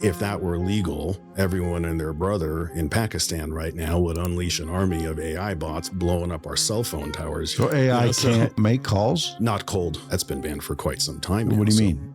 If that were legal, everyone and their brother in Pakistan right now would unleash an army of AI bots blowing up our cell phone towers. So AI can't make calls? Not cold. That's been banned for quite some time now. What do you mean?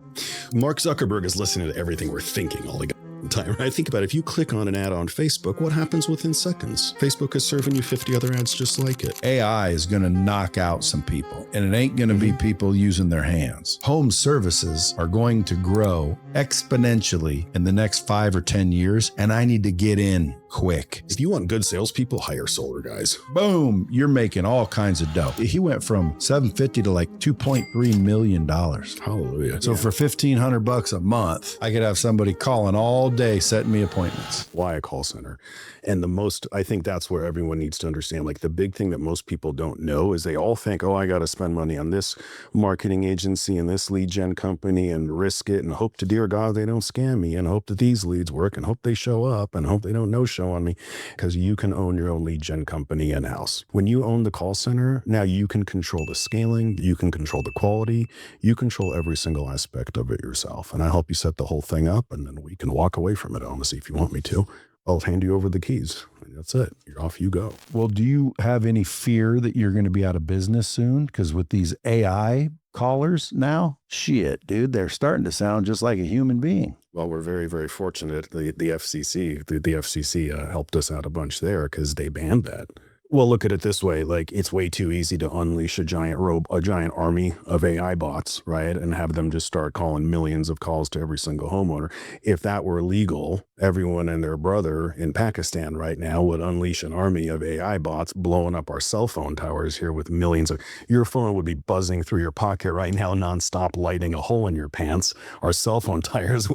Mark Zuckerberg is listening to everything we're thinking all the time, right? Think about it. If you click on an ad on Facebook, what happens within seconds? Facebook is serving you 50 other ads just like it. AI is going to knock out some people, and it ain't going to be people using their hands. Home services are going to grow exponentially in the next 5 or 10 years, and I need to get in quick. If you want good salespeople, hire solar guys. Boom, you're making all kinds of dough. He went from $750 to like $2.3 million. Hallelujah. So for $1,500 a month, I could have somebody calling all day, setting me appointments. Why a call center? And I think that's where everyone needs to understand, like the big thing that most people don't know is they all think, oh, I got to spend money on this marketing agency and this lead gen company and risk it and hope to dear God they don't scam me and hope that these leads work and hope they show up and hope they don't no-show on me, because you can own your own lead gen company in-house. When you own the call center, now you can control the scaling, you can control the quality, you control every single aspect of it yourself. And I help you set the whole thing up, and then we can walk away from it, honestly, if you want me to. I'll hand you over the keys. That's it. You're off you go. Well, do you have any fear that you're going to be out of business soon? Because with these AI callers now, shit, dude, they're starting to sound just like a human being. Well, we're very, very fortunate. The FCC helped us out a bunch there because they banned that. Well, look at it this way. Like, it's way too easy to unleash a giant army of AI bots, right? And have them just start calling millions of calls to every single homeowner. If that were legal, everyone and their brother in Pakistan right now would unleash an army of AI bots blowing up our cell phone towers here with millions of... Your phone would be buzzing through your pocket right now, nonstop, lighting a hole in your pants. Our cell phone towers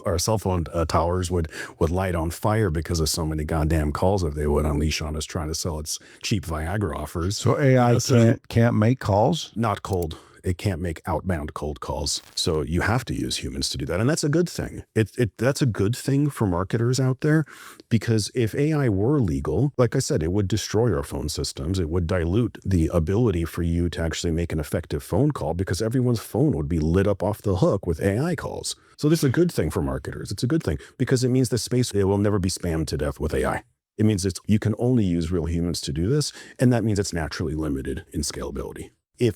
would light on fire because of so many goddamn calls that they would unleash on us trying to sell its cheap Viagra offers. So AI can't make calls? Not cold. It can't make outbound cold calls. So you have to use humans to do that. And that's a good thing. That's a good thing for marketers out there, because if AI were legal, like I said, it would destroy our phone systems. It would dilute the ability for you to actually make an effective phone call, because everyone's phone would be lit up off the hook with AI calls. So this is a good thing for marketers. It's a good thing because it means it will never be spammed to death with AI. It means you can only use real humans to do this. And that means it's naturally limited in scalability.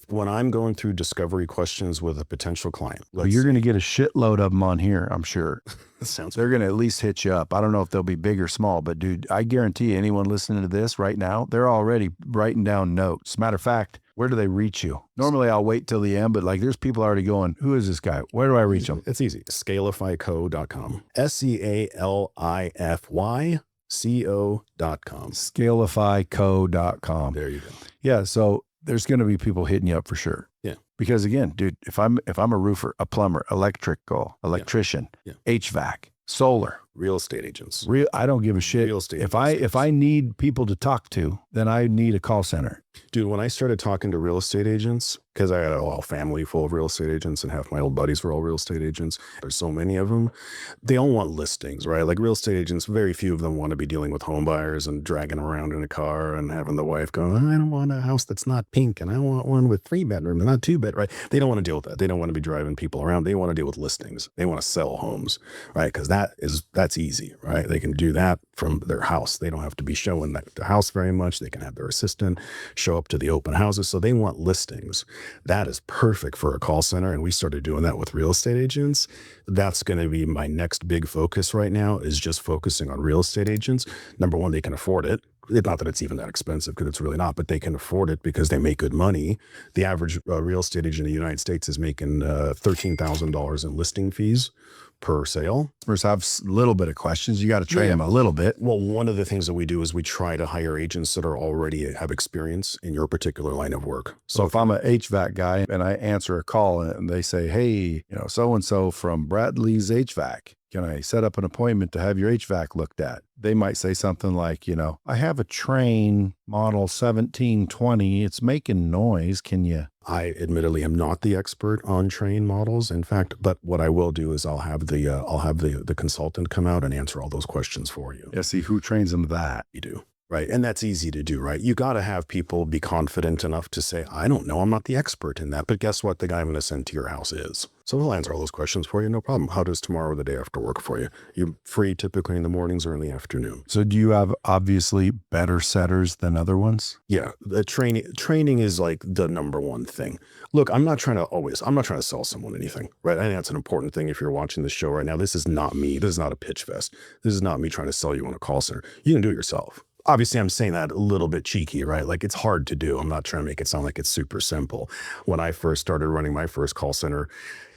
When I'm going through discovery questions with a potential client, you're going to get a shitload of them on here, I'm sure. They're going to at least hit you up. I don't know if they'll be big or small, but dude, I guarantee you, anyone listening to this right now, they're already writing down notes. Matter of fact, where do they reach you? Normally I'll wait till the end, but like there's people already going, who is this guy? Where do I reach him? It's easy. Scalifyco.com. SCALIFYCO.com. Scalifyco.com. There you go. Yeah. So there's going to be people hitting you up for sure. Yeah. Because again, dude, if I'm a roofer, a plumber, electrician, HVAC, solar, real estate agents, I don't give a shit. Real estate if I need people to talk to, then I need a call center. Dude, when I started talking to real estate agents, because I had a whole family full of real estate agents and half my old buddies were all real estate agents. There's so many of them. They all want listings, right? Like real estate agents, very few of them want to be dealing with home buyers and dragging around in a car and having the wife go, I don't want a house that's not pink and I want one with 3 bedrooms, not 2 bed, right? They don't want to deal with that. They don't want to be driving people around. They want to deal with listings. They want to sell homes, right? Because that's easy, right? They can do that from their house. They don't have to be showing the house very much. They can have their assistant show up to the open houses. So they want listings. That is perfect for a call center. And we started doing that with real estate agents. That's going to be my next big focus right now, is just focusing on real estate agents. Number one, they can afford it. Not that it's even that expensive, because it's really not, but they can afford it because they make good money. The average real estate agent in the United States is making $13,000 in listing fees per sale. First, I have a little bit of questions. You got to train them a little bit. Well, one of the things that we do is we try to hire agents that are already have experience in your particular line of work. So if I'm an HVAC guy and I answer a call and they say, hey, so-and-so from Bradley's HVAC, can I set up an appointment to have your HVAC looked at? They might say something like, I have a Train model 1720. It's making noise. Can you? I admittedly am not the expert on Train models, in fact, but what I will do is I'll have the consultant come out and answer all those questions for you. Yeah, see, who trains them that? You do. Right. And that's easy to do, right? You got to have people be confident enough to say, I don't know, I'm not the expert in that. But guess what? The guy I'm going to send to your house is. So we'll answer all those questions for you, no problem. How does tomorrow or the day after work for you? You free typically in the mornings or in the afternoon? So do you have obviously better setters than other ones? Yeah, the training is like the number one thing. Look, I'm not trying to sell someone anything, right? I think that's an important thing if you're watching this show right now. This is not me. This is not a pitch fest. This is not me trying to sell you on a call center. You can do it yourself. Obviously, I'm saying that a little bit cheeky, right? Like it's hard to do. I'm not trying to make it sound like it's super simple. When I first started running my first call center,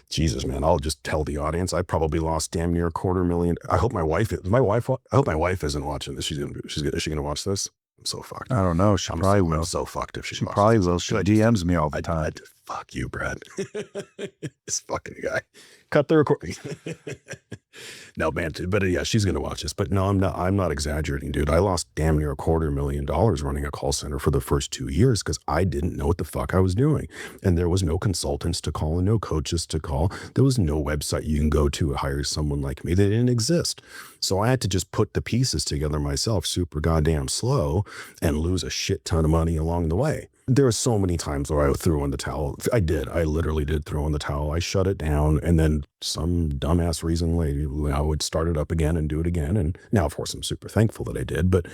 Jesus, man, I'll just tell the audience, I probably lost damn near $250,000. I hope I hope my wife isn't watching this. Is she gonna watch this? I'm so fucked. I don't know. She probably will. I'm so fucked if she She watches probably this. will. She DMs me all the time. Fuck you, Brad. This fucking guy. Cut the recording. No, man, but yeah, she's gonna watch this. But no, I'm not exaggerating, dude. I lost damn near $250,000 running a call center for the first 2 years because I didn't know what the fuck I was doing. And there was no consultants to call and no coaches to call. There was no website you can go to hire someone like me. They didn't exist. So I had to just put the pieces together myself, super goddamn slow, and lose a shit ton of money along the way. There were so many times where I threw in the towel. I literally did throw in the towel. I shut it down, and then some dumbass reason later, I would start it up again and do it again. And now, of course, I'm super thankful that I did, but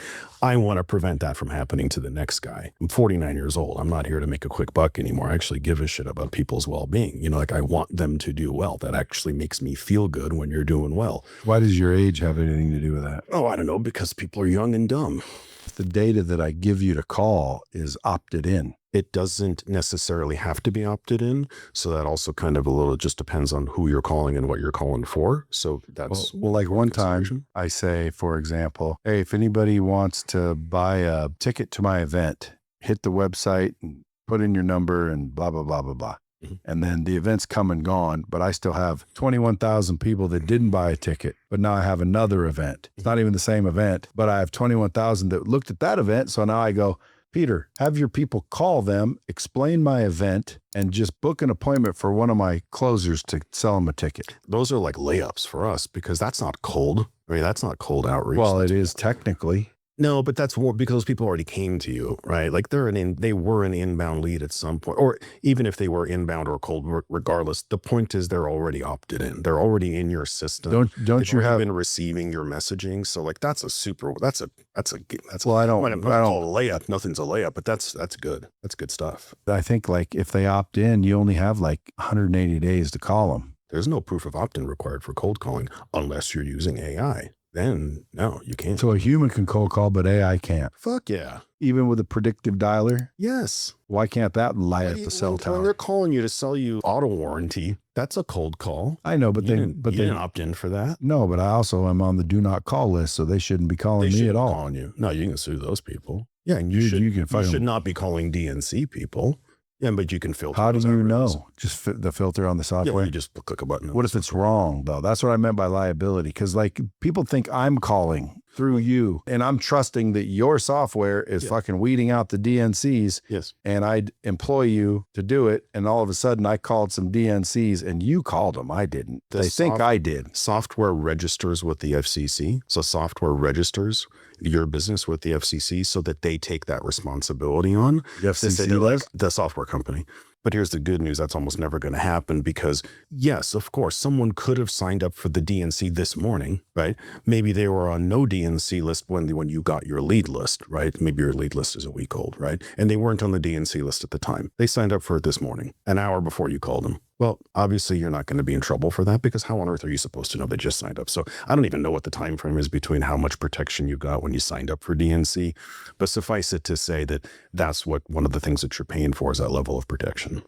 I want to prevent that from happening to the next guy. I'm 49 years old. I'm not here to make a quick buck anymore. I actually give a shit about people's well-being. You know, like I want them to do well. That actually makes me feel good when you're doing well. Why does your age have anything to do with that? Oh, I don't know, because people are young and dumb. The data that I give you to call is opted in. It doesn't necessarily have to be opted in. So that also kind of it just depends on who you're calling and what you're calling for. So that's well, like one time I say, for example, hey, if anybody wants to buy a ticket to my event, hit the website and put in your number and blah, blah, blah, blah, blah. And then the event's come and gone, but I still have 21,000 people that didn't buy a ticket, but now I have another event. It's not even the same event, but I have 21,000 that looked at that event. So now I go, Peter, have your people call them, explain my event, and just book an appointment for one of my closers to sell them a ticket. Those are like layups for us because that's not cold. I mean, that's not cold outreach. Well, it is technically. No, but that's more because those people already came to you, right? Like they were an inbound lead at some point, or even if they were inbound or cold, regardless, the point is they're already opted in. They're already in your system. Don't you have been receiving your messaging? So like that's well, I don't call it a layup. Nothing's a layup, but that's good. That's good stuff. I think like if they opt in, you only have like 180 days to call them. There's no proof of opt-in required for cold calling unless you're using AI. Then no, you can't. So a human can cold call, but AI can't. Fuck yeah. Even with a predictive dialer? Yes. Why can't that lie at the cell tower? When they're calling you to sell you auto warranty, that's a cold call. I know, but you they didn't opt in for that. No, but I also am on the do not call list, so they shouldn't be calling me at all. Calling you. No, you can sue those people. Yeah, and you should not be calling DNC people. Yeah, but you can filter. How do you know? Just the filter on the software? Yeah, you just click a button. What if it's wrong, though? That's what I meant by liability. Because, like, people think I'm calling through you, and I'm trusting that your software is fucking weeding out the DNCs. Yes. And I'd employ you to do it, and all of a sudden I called some DNCs, and you called them. I didn't. They think I did. Software registers with the FCC. So software registers your business with the FCC so that they take that responsibility on. The FCC the software company. But here's the good news. That's almost never going to happen because, yes, of course, someone could have signed up for the DNC this morning, right? Maybe they were on no DNC list when you got your lead list, right? Maybe your lead list is a week old, right? And they weren't on the DNC list at the time. They signed up for it this morning, an hour before you called them. Well, obviously, you're not going to be in trouble for that because how on earth are you supposed to know they just signed up? So I don't even know what the time frame is between how much protection you got when you signed up for DNC. But suffice it to say that that's what one of the things that you're paying for is that level of protection.